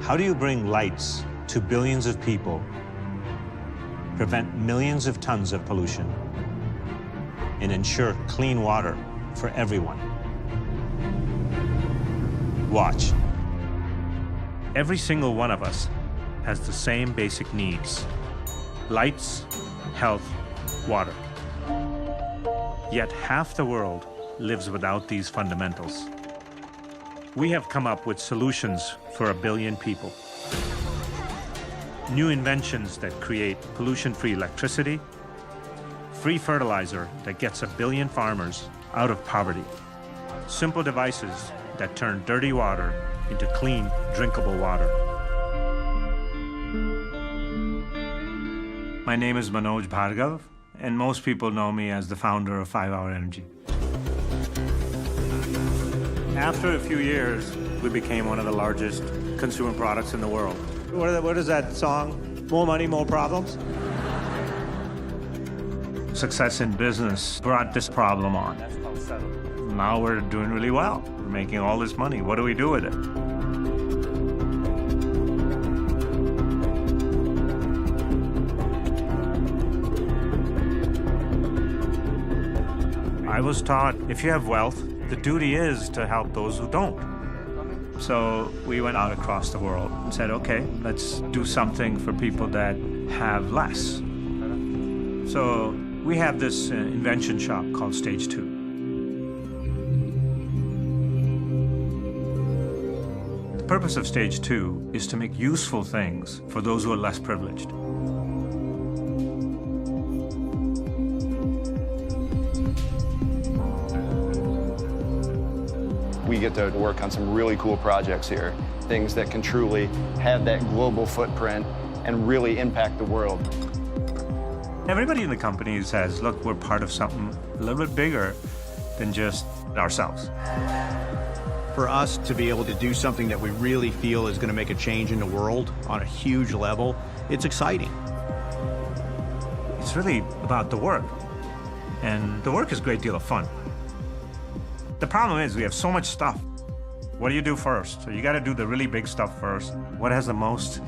How do you bring lights to billions of people, prevent millions of tons of pollution, and ensure clean water for everyone? Watch. Every single one of us has the same basic needs: lights, health, water. Yet half the world lives without these fundamentals. We have come up with solutions for 1 billion people. New inventions that create pollution-free electricity, free fertilizer that gets 1 billion farmers out of poverty, simple devices that turn dirty water into clean, drinkable water. My name is Manoj Bhargava, and most people know me as the founder of 5 Hour Energy. After a few years, we became one of the largest consumer products in the world. What is that song? More money, more problems? Success in business brought this problem on. Now we're doing really well. We're making all this money. What do we do with it? I was taught if you have wealth, the duty is to help those who don't. So we went out across the world and said, okay, let's do something for people that have less. So we have this invention shop called Stage 2. The purpose of Stage 2 is to make useful things for those who are less privileged. We get to work on some really cool projects here, things that can truly have that global footprint and really impact the world. Everybody in the company says, look, we're part of something a little bit bigger than just ourselves. For us to be able to do something that we really feel is going to make a change in the world on a huge level, it's exciting. It's really about the work, and the work is a great deal of fun. The problem is we have so much stuff. What do you do first? So you got to do the really big stuff first. What has the most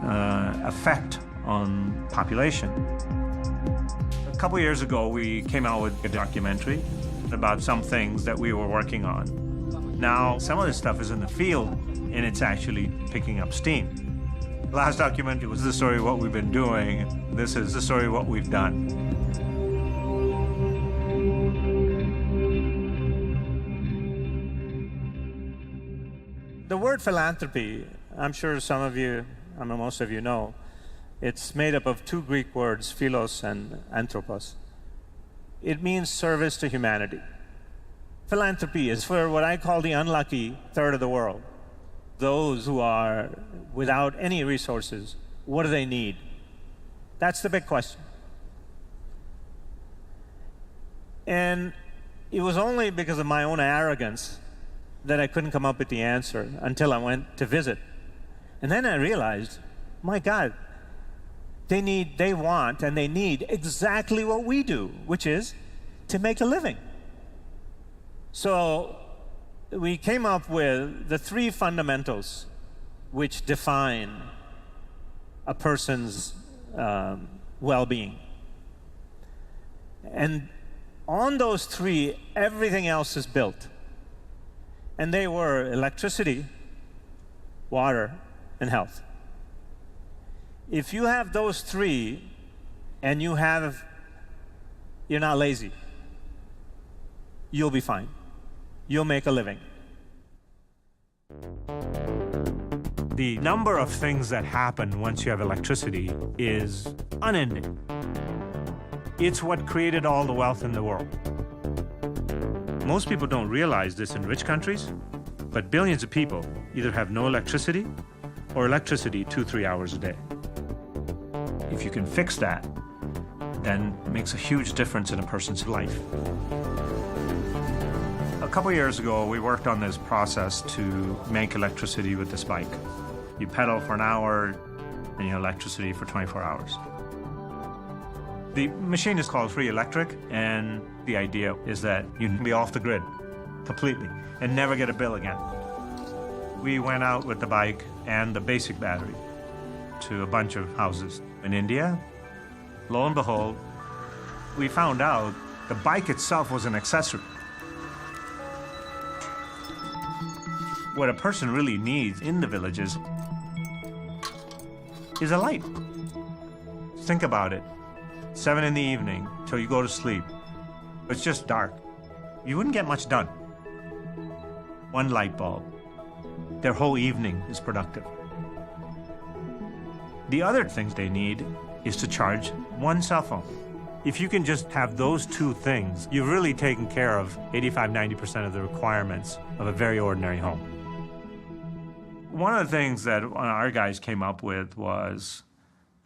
effect on population? A couple years ago, we came out with a documentary about some things that we were working on. Now, some of this stuff is in the field, and it's actually picking up steam. The last documentary was the story of what we've been doing. This is the story of what we've done. The word philanthropy, I'm sure some of you, most of you know, it's made up of 2 Greek words, philos and anthropos. It means service to humanity. Philanthropy is for what I call the unlucky third of the world. Those who are without any resources, what do they need? That's the big question. And it was only because of my own arrogance that I couldn't come up with the answer until I went to visit. And then I realized, my God, they want and they need exactly what we do, which is to make a living. So we came up with the 3 fundamentals which define a person's well-being. And on those 3, everything else is built. And they were electricity, water, and health. If you have those 3 and you're not lazy, you'll be fine. You'll make a living. The number of things that happen once you have electricity is unending. It's what created all the wealth in the world. Most people don't realize this in rich countries, but billions of people either have no electricity or electricity 2-3 hours a day. If you can fix that, then it makes a huge difference in a person's life. A couple years ago, we worked on this process to make electricity with this bike. You pedal for an hour, and you have electricity for 24 hours. The machine is called Free Electric, and the idea is that you can be off the grid completely and never get a bill again. We went out with the bike and the basic battery to a bunch of houses in India. Lo and behold, we found out the bike itself was an accessory. What a person really needs in the villages is a light. Think about it. 7 in the evening till you go to sleep. It's just dark. You wouldn't get much done. One light bulb. Their whole evening is productive. The other things they need is to charge one cell phone. If you can just have those two things, you've really taken care of 85–90% of the requirements of a very ordinary home. One of the things that our guys came up with was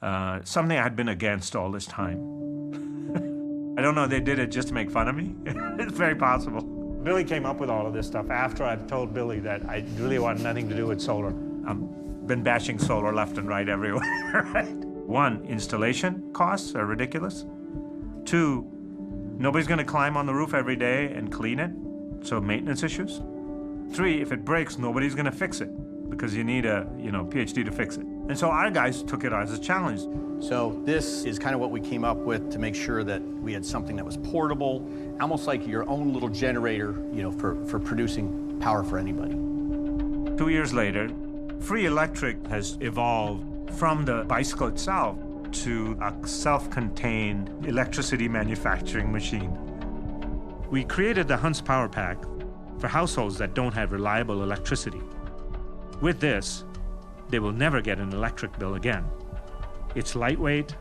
something I had been against all this time. I don't know, they did it just to make fun of me. It's very possible. Billy came up with all of this stuff after I'd told Billy that I really wanted nothing to do with solar. I've been bashing solar left and right everywhere, right? One, installation costs are ridiculous. Two, nobody's gonna climb on the roof every day and clean it, so maintenance issues. Three, if it breaks, nobody's gonna fix it because you need a PhD to fix it. And so our guys took it as a challenge. So this is kind of what we came up with to make sure that we had something that was portable, almost like your own little generator, for producing power for anybody. 2 years later, free electric has evolved from the bicycle itself to a self-contained electricity manufacturing machine. We created the Hunts Power Pack for households that don't have reliable electricity. With this, they will never get an electric bill again. It's lightweight,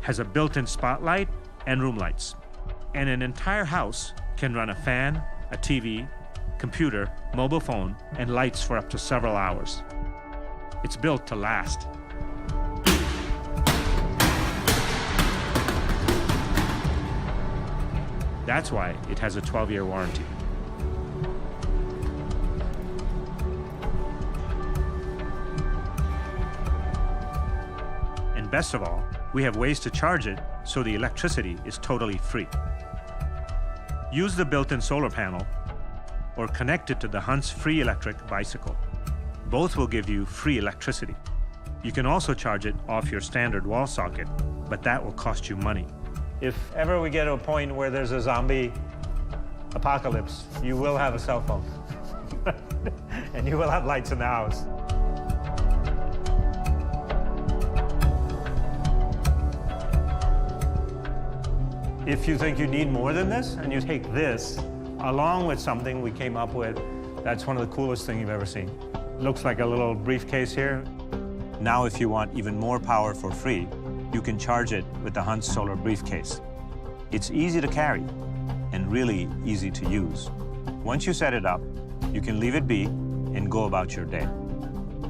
has a built-in spotlight and room lights, and an entire house can run a fan, a TV, computer, mobile phone, and lights for up to several hours. It's built to last. That's why it has a 12-year warranty. And best of all, we have ways to charge it so the electricity is totally free. Use the built-in solar panel or connect it to the Hunts free electric bicycle. Both will give you free electricity. You can also charge it off your standard wall socket, but that will cost you money. If ever we get to a point where there's a zombie apocalypse, you will have a cell phone. And you will have lights in the house. If you think you need more than this, and you take this along with something we came up with, that's one of the coolest things you've ever seen. Looks like a little briefcase here. Now, if you want even more power for free, you can charge it with the Hunts Solar Briefcase. It's easy to carry and really easy to use. Once you set it up, you can leave it be and go about your day.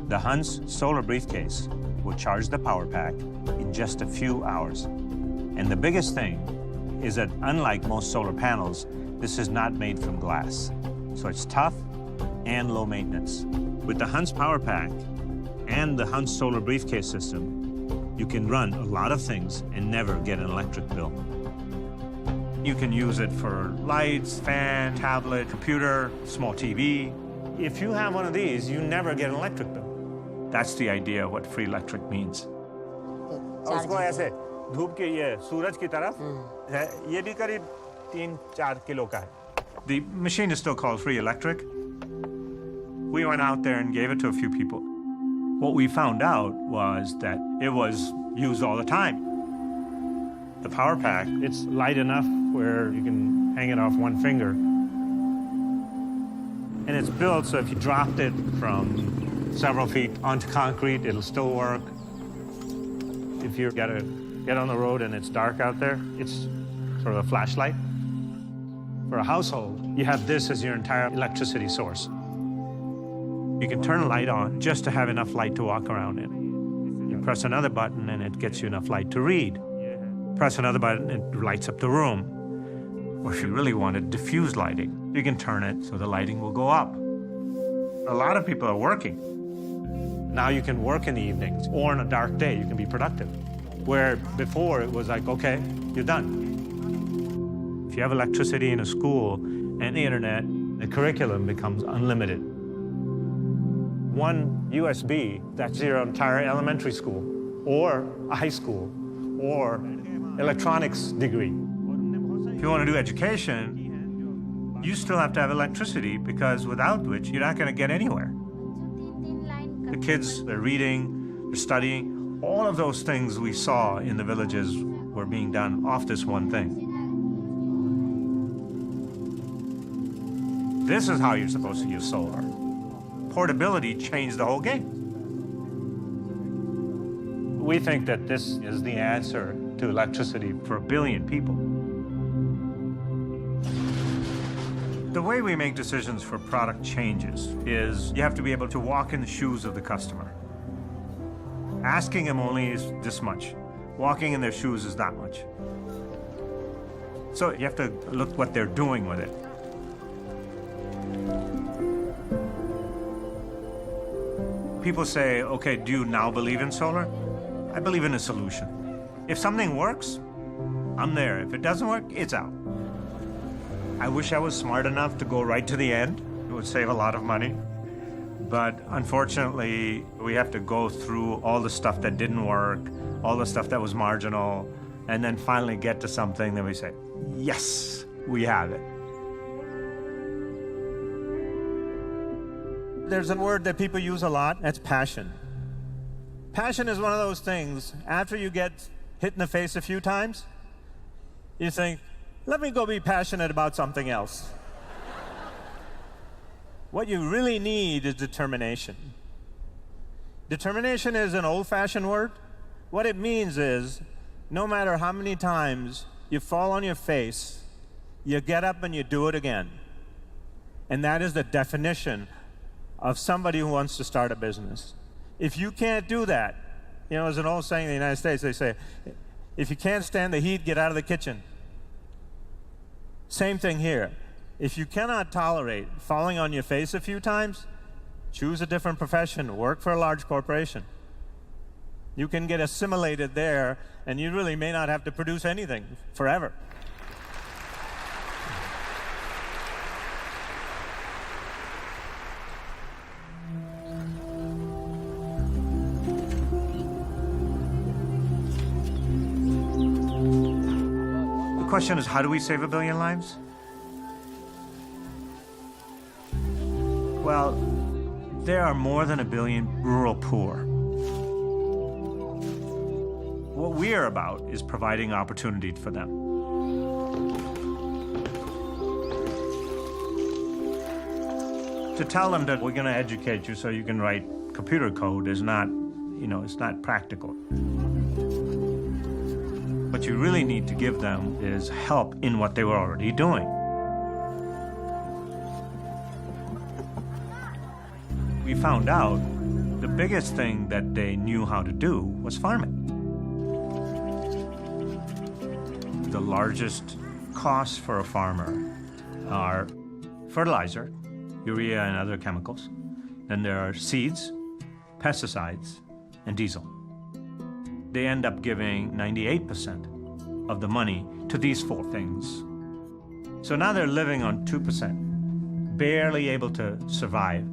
The Hunts Solar Briefcase will charge the power pack in just a few hours. And the biggest thing is that unlike most solar panels, this is not made from glass. So it's tough and low maintenance. With the Hunts Power Pack and the Hunts Solar Briefcase system, you can run a lot of things and never get an electric bill. You can use it for lights, fan, tablet, computer, small TV. If you have one of these, you never get an electric bill. That's the idea of what free electric means. उसको ऐसे धूप के ये सूरज की तरफ है, ये भी करीब 3-4 किलो का है. The machine is still called free electric. We went out there and gave it to a few people. What we found out was that it was used all the time. The power pack, it's light enough where you can hang it off one finger. And it's built so if you dropped it from several feet onto concrete, it'll still work. If you've got to get on the road and it's dark out there, it's sort of a flashlight. For a household, you have this as your entire electricity source. You can turn a light on just to have enough light to walk around in. You press another button and it gets you enough light to read. Press another button, it lights up the room. Or if you really wanted diffuse lighting, you can turn it so the lighting will go up. A lot of people are working. Now you can work in the evenings or on a dark day, you can be productive. Where before it was like, okay, you're done. If you have electricity in a school and the internet, the curriculum becomes unlimited. one USB, that's your entire elementary school, or a high school, or electronics degree. If you want to do education, you still have to have electricity, because without which you're not going to get anywhere. The kids, they're reading, they're studying. All of those things we saw in the villages were being done off this one thing. This is how you're supposed to use solar. Portability changed the whole game. We think that this is the answer to electricity for 1 billion people. The way we make decisions for product changes is you have to be able to walk in the shoes of the customer. Asking them only is this much. Walking in their shoes is that much. So you have to look what they're doing with it. People say, okay, do you now believe in solar? I believe in a solution. If something works, I'm there. If it doesn't work, it's out. I wish I was smart enough to go right to the end. It would save a lot of money. But unfortunately, we have to go through all the stuff that didn't work, all the stuff that was marginal, and then finally get to something that we say, yes, we have it. There's a word that people use a lot, that's passion. Passion is one of those things, after you get hit in the face a few times, you think, let me go be passionate about something else. What you really need is determination. Determination is an old-fashioned word. What it means is, no matter how many times you fall on your face, you get up and you do it again. And that is the definition of somebody who wants to start a business. If you can't do that, you know, there's an old saying in the United States, they say, if you can't stand the heat, get out of the kitchen. Same thing here. If you cannot tolerate falling on your face a few times, choose a different profession, work for a large corporation. You can get assimilated there, and you really may not have to produce anything forever. The question is, how do we save 1 billion lives? Well, there are more than 1 billion rural poor. What we are about is providing opportunity for them. To tell them that we're going to educate you so you can write computer code is not, you know, it's not practical. What you really need to give them is help in what they were already doing. We found out the biggest thing that they knew how to do was farming. The largest costs for a farmer are fertilizer, urea and other chemicals. Then there are seeds, pesticides, and diesel. They end up giving 98% of the money to these 4 things. So now they're living on 2%, barely able to survive.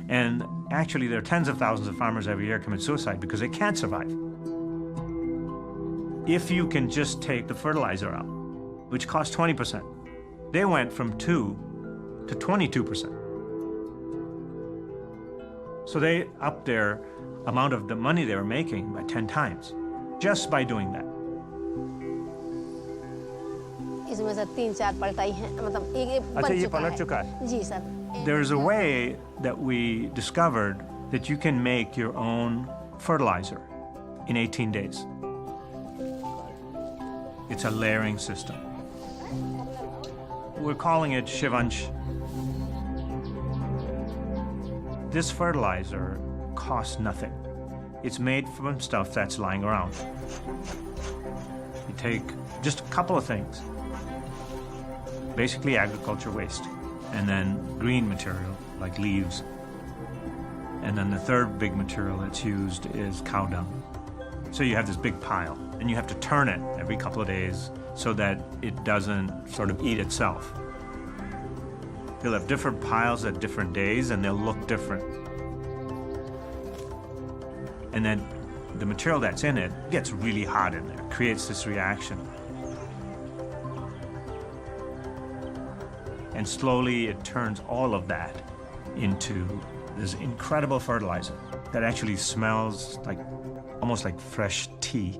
And actually, there are tens of thousands of farmers every year commit suicide because they can't survive. If you can just take the fertilizer out, which costs 20%, they went from 2 to 22%. So they upped their amount of the money they were making by 10 times, just by doing that. इसमें से 3-4 पलटाई हैं, मतलब एक बन चुका है। जी sir. There's a way that we discovered that you can make your own fertilizer in 18 days. It's a layering system. We're calling it Shivansh. This fertilizer costs nothing. It's made from stuff that's lying around. You take just a couple of things, basically agriculture waste, and then green material like leaves. And then the third big material that's used is cow dung. So you have this big pile, and you have to turn it every couple of days so that it doesn't sort of eat itself. You'll have different piles at different days, and they'll look different. And then the material that's in it gets really hot in there, creates this reaction. And slowly it turns all of that into this incredible fertilizer that actually smells like almost like fresh tea.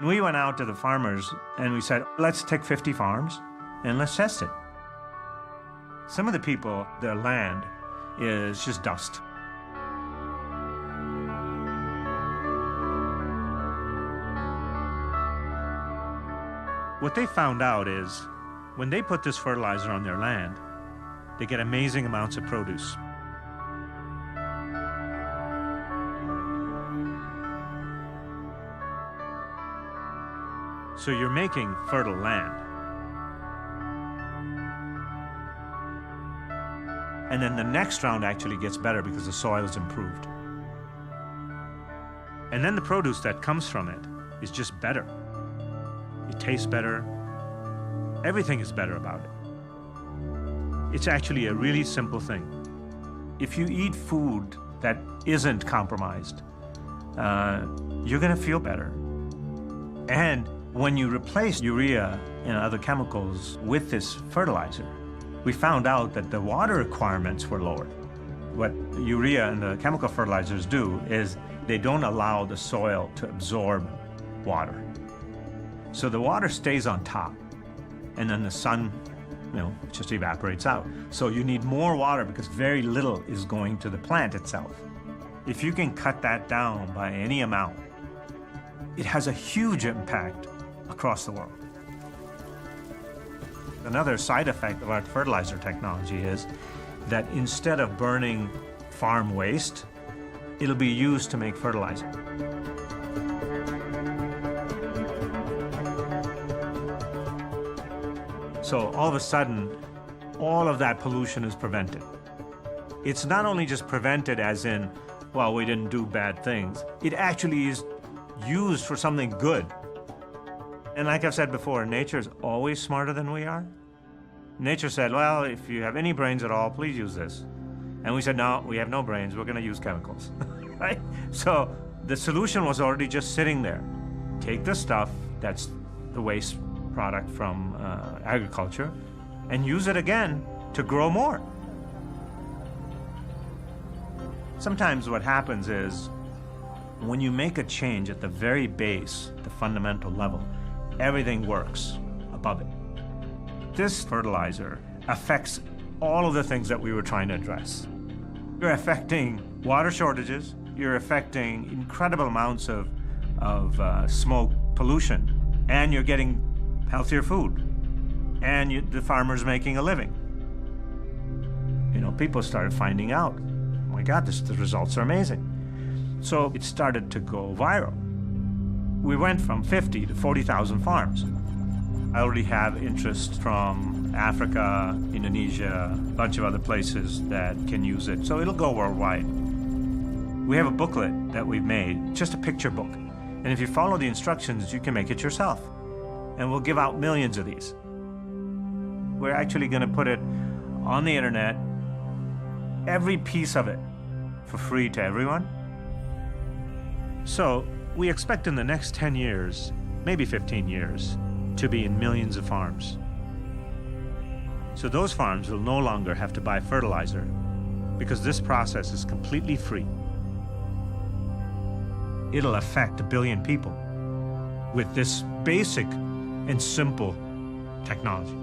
We went out to the farmers and we said, let's take 50 farms and let's test it. Some of the people, their land is just dust. What they found out is when they put this fertilizer on their land, they get amazing amounts of produce. So you're making fertile land. And then the next round actually gets better because the soil is improved. And then the produce that comes from it is just better. It tastes better. Everything is better about it. It's actually a really simple thing. If you eat food that isn't compromised, you're going to feel better. And when you replace urea and other chemicals with this fertilizer, we found out that the water requirements were lowered. What urea and the chemical fertilizers do is they don't allow the soil to absorb water. So the water stays on top, and then the sun, just evaporates out. So you need more water because very little is going to the plant itself. If you can cut that down by any amount, it has a huge impact across the world. Another side effect of our fertilizer technology is that instead of burning farm waste, it'll be used to make fertilizer. So all of a sudden, all of that pollution is prevented. It's not only just prevented as in, well, we didn't do bad things. It actually is used for something good. And like I've said before, nature is always smarter than we are. Nature said, well, if you have any brains at all, please use this. And we said, no, we have no brains, we're going to use chemicals, right? So the solution was already just sitting there. Take the stuff that's the waste product from agriculture and use it again to grow more. Sometimes what happens is when you make a change at the very base, the fundamental level, everything works above it. This fertilizer affects all of the things that we were trying to address. You're affecting water shortages, you're affecting incredible amounts of smoke pollution, and you're getting healthier food, and the farmer's making a living. People started finding out, oh my God, the results are amazing. So it started to go viral. We went from 50 to 40,000 farms. I already have interest from Africa, Indonesia, a bunch of other places that can use it. So it'll go worldwide. We have a booklet that we've made, just a picture book. And if you follow the instructions, you can make it yourself. And we'll give out millions of these. We're actually going to put it on the internet, every piece of it, for free to everyone. So we expect in the next 10 years, maybe 15 years, to be in millions of farms. So those farms will no longer have to buy fertilizer because this process is completely free. It'll affect 1 billion people with this basic and simple technology.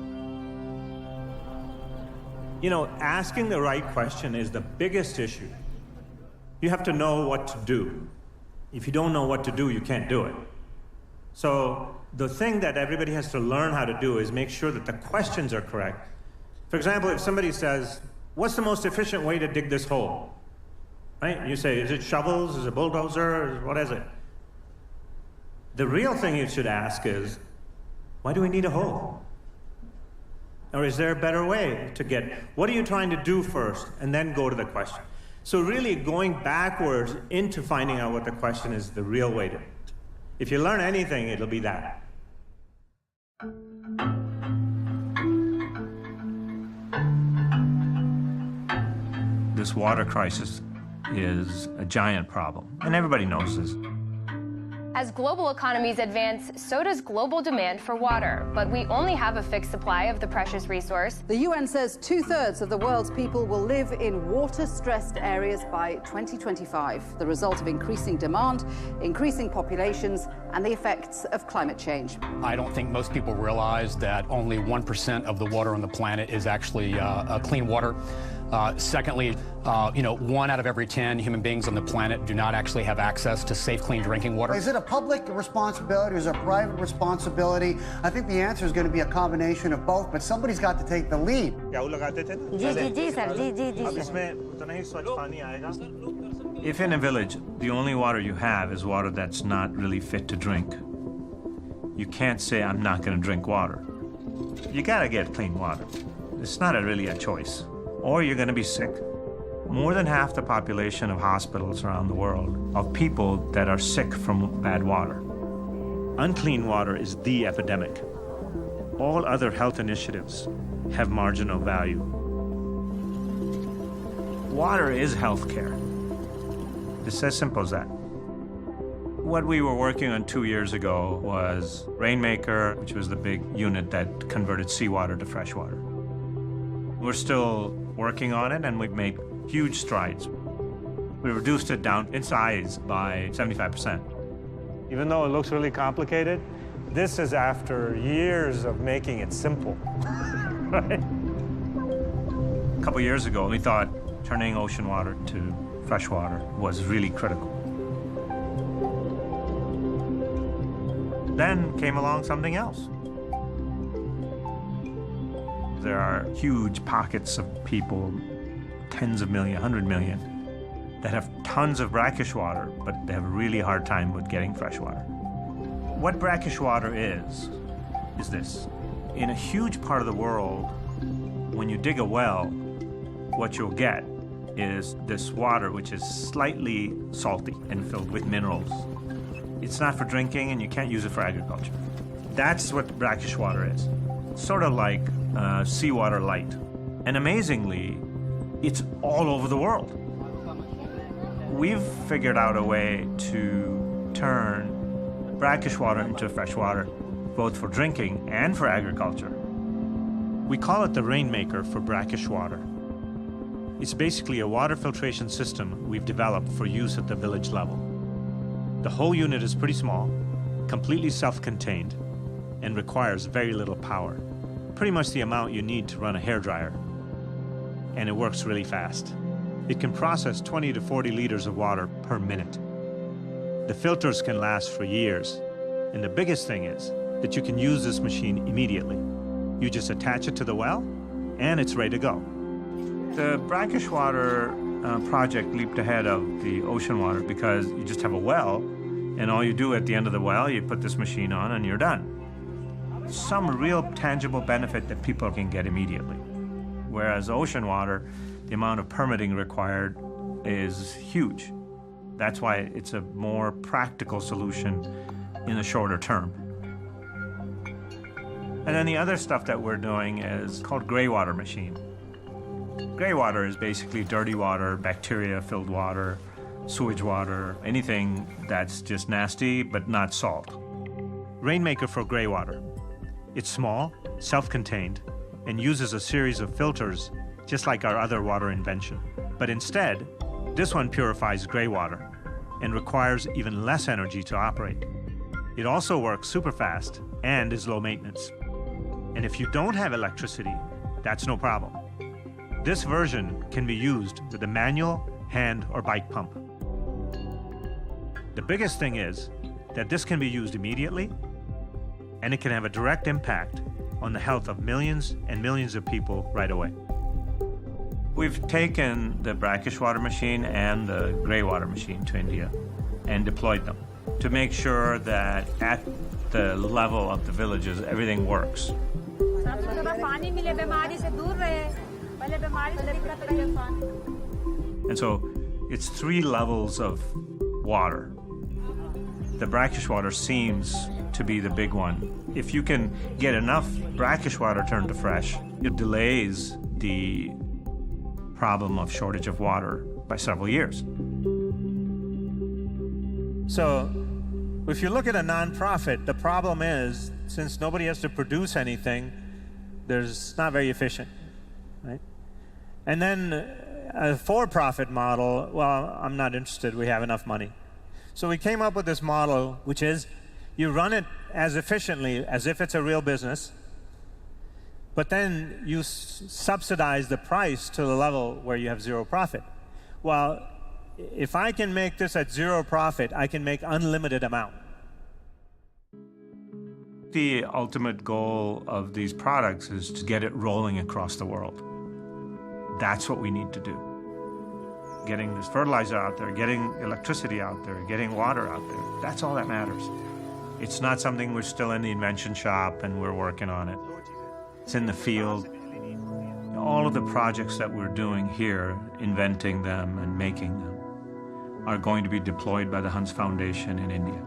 Asking the right question is the biggest issue. You have to know what to do. If you don't know what to do, you can't do it. So the thing that everybody has to learn how to do is make sure that the questions are correct. For example, if somebody says, what's the most efficient way to dig this hole? Right? You say, is it shovels? Is it bulldozer? What is it? The real thing you should ask is, why do we need a hole? Or is there a better way to what are you trying to do first? And then go to the question. So really going backwards into finding out what the question is the real way to. If you learn anything, it'll be that. This water crisis is a giant problem, and everybody knows this. As global economies advance, so does global demand for water. But we only have a fixed supply of the precious resource. The UN says 2/3 of the world's people will live in water-stressed areas by 2025, the result of increasing demand, increasing populations, and the effects of climate change. I don't think most people realize that only 1% of the water on the planet is actually clean water. Secondly, 1 out of every 10 human beings on the planet do not actually have access to safe, clean drinking water. Is it a public responsibility or is it a private responsibility? I think the answer is going to be a combination of both, but somebody's got to take the lead. If in a village, the only water you have is water that's not really fit to drink, you can't say, I'm not going to drink water. You got to get clean water. It's not really a choice. Or you're going to be sick. More than half the population of hospitals around the world of people that are sick from bad water. Unclean water is the epidemic. All other health initiatives have marginal value. Water is healthcare. It's as simple as that. What we were working on 2 years ago was Rainmaker, which was the big unit that converted seawater to fresh water. We're still working on it, and we've made huge strides. We reduced it down in size by 75%. Even though it looks really complicated, this is after years of making it simple. Right? A couple years ago, we thought turning ocean water to fresh water was really critical. Then came along something else. There are huge pockets of people, tens of millions, 100 million, that have tons of brackish water, but they have a really hard time with getting fresh water. What brackish water is this. In a huge part of the world, when you dig a well, what you'll get is this water which is slightly salty and filled with minerals. It's not for drinking, and you can't use it for agriculture. That's what brackish water is. Sort of like seawater light. And amazingly, it's all over the world. We've figured out a way to turn brackish water into fresh water, both for drinking and for agriculture. We call it the Rainmaker for brackish water. It's basically a water filtration system we've developed for use at the village level. The whole unit is pretty small, completely self-contained, and requires very little power. Pretty much the amount you need to run a hairdryer. And it works really fast. It can process 20 to 40 liters of water per minute. The filters can last for years. And the biggest thing is that you can use this machine immediately. You just attach it to the well, and it's ready to go. The brackish water project leaped ahead of the ocean water because you just have a well, and all you do at the end of the well, you put this machine on and you're done. Some real tangible benefit that people can get immediately. Whereas ocean water, the amount of permitting required is huge. That's why it's a more practical solution in the shorter term. And then the other stuff that we're doing is called gray water machine. Gray water is basically dirty water, bacteria-filled water, sewage water, anything that's just nasty but not salt. Rainmaker for gray water. It's small, self-contained, and uses a series of filters just like our other water invention. But instead, this one purifies gray water and requires even less energy to operate. It also works super fast and is low maintenance. And if you don't have electricity, that's no problem. This version can be used with a manual, hand, or bike pump. The biggest thing is that this can be used immediately, and it can have a direct impact on the health of millions and millions of people right away. We've taken the brackish water machine and the gray water machine to India and deployed them to make sure that at the level of the villages, everything works. And so it's 3 levels of water. The brackish water seems to be the big one. If you can get enough brackish water turned to fresh, it delays the problem of shortage of water by several years. So if you look at a nonprofit, the problem is, since nobody has to produce anything, it's not very efficient, right? And then a for-profit model, well, I'm not interested, we have enough money. So we came up with this model, which is you run it as efficiently as if it's a real business, but then you subsidize the price to the level where you have zero profit. Well, if I can make this at zero profit, I can make unlimited amount. The ultimate goal of these products is to get it rolling across the world. That's what we need to do. Getting this fertilizer out there, getting electricity out there, getting water out there, that's all that matters. It's not something we're still in the invention shop and we're working on it. It's in the field. All of the projects that we're doing here, inventing them and making them, are going to be deployed by the Hans Foundation in India.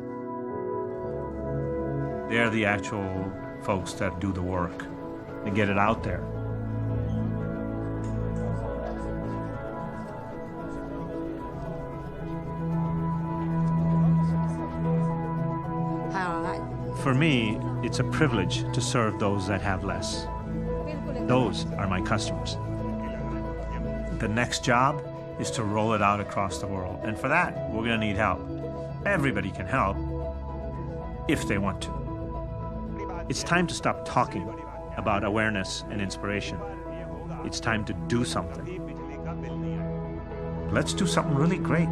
They're the actual folks that do the work and get it out there. For me, it's a privilege to serve those that have less. Those are my customers. The next job is to roll it out across the world. And for that, we're going to need help. Everybody can help if they want to. It's time to stop talking about awareness and inspiration. It's time to do something. Let's do something really great.